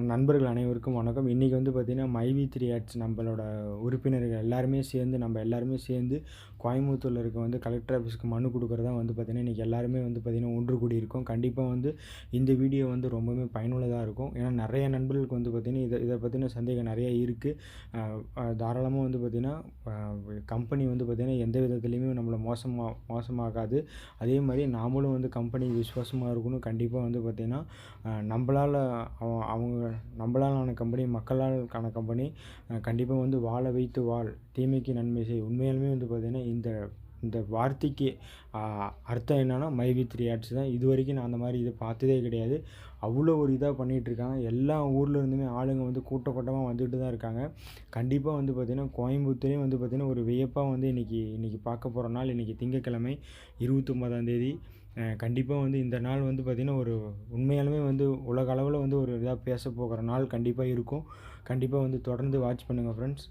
நண்பர்கள் அனைவருக்கும் வணக்கம். இன்றைக்கி வந்து பார்த்திங்கன்னா மைவி3 ஆட்ஸ் நம்மளோட உறுப்பினர்கள் எல்லாருமே சேர்ந்து எல்லாருமே சேர்ந்து கோயம்புத்தூரில் இருக்க வந்து கலெக்டர் ஆஃபீஸ்க்கு மனு கொடுக்குறதா வந்து பார்த்திங்கன்னா இன்றைக்கி எல்லாருமே வந்து பார்த்திங்கன்னா ஒன்று கூடி இருக்கோம். கண்டிப்பாக வந்து இந்த வீடியோ வந்து ரொம்பவுமே பயனுள்ளதாக இருக்கும். ஏன்னா நிறைய நண்பர்களுக்கு வந்து பார்த்திங்கன்னா இதை பற்றின சந்தேகம் நிறையா இருக்குது. தாராளமாக வந்து பார்த்திங்கன்னா கம்பெனி வந்து பார்த்திங்கன்னா எந்த விதத்துலேயுமே நம்மளை மோசமாகாது. அதே மாதிரி நாமளும் வந்து கம்பெனி விசுவாசமாக இருக்கணும். கண்டிப்பாக வந்து பார்த்திங்கன்னா நம்மளால் நம்மளால் ஆன கம்பெனி, மக்களால் ஆன கம்பெனி. கண்டிப்பாக வந்து வாழ வைத்து வாழ், தீமைக்கு நன்மை செய். உண்மையாலுமே வந்து பார்த்திங்கன்னா இந்த வார்த்தைக்கு அர்த்தம் என்னென்னா மைவி3 ஆட்ஸ் தான். இது வரைக்கும் நான் அந்த மாதிரி இதை பார்த்ததே கிடையாது. அவ்வளோ ஒரு இதாக பண்ணிகிட்ருக்காங்க. எல்லா ஊரில் இருந்துமே ஆளுங்க வந்து கூட்டமாக வந்துட்டு தான் இருக்காங்க. கண்டிப்பாக வந்து பார்த்திங்கன்னா கோயம்புத்தூரையும் வந்து பார்த்திங்கன்னா ஒரு வியப்பாக வந்து இன்றைக்கி பார்க்க போகிற நாள். இன்றைக்கி திங்கட்கிழமை 29ஆம் தேதி. கண்டிப்பாக வந்து இந்த நாள் வந்து பார்த்திங்கன்னா ஒரு உண்மையாலுமே வந்து உலக அளவில் வந்து ஒரு இதாக பேச போகிற நாள் கண்டிப்பாக இருக்கும். கண்டிப்பாக வந்து தொடர்ந்து வாட்ச் பண்ணுங்கள் ஃப்ரெண்ட்ஸ்.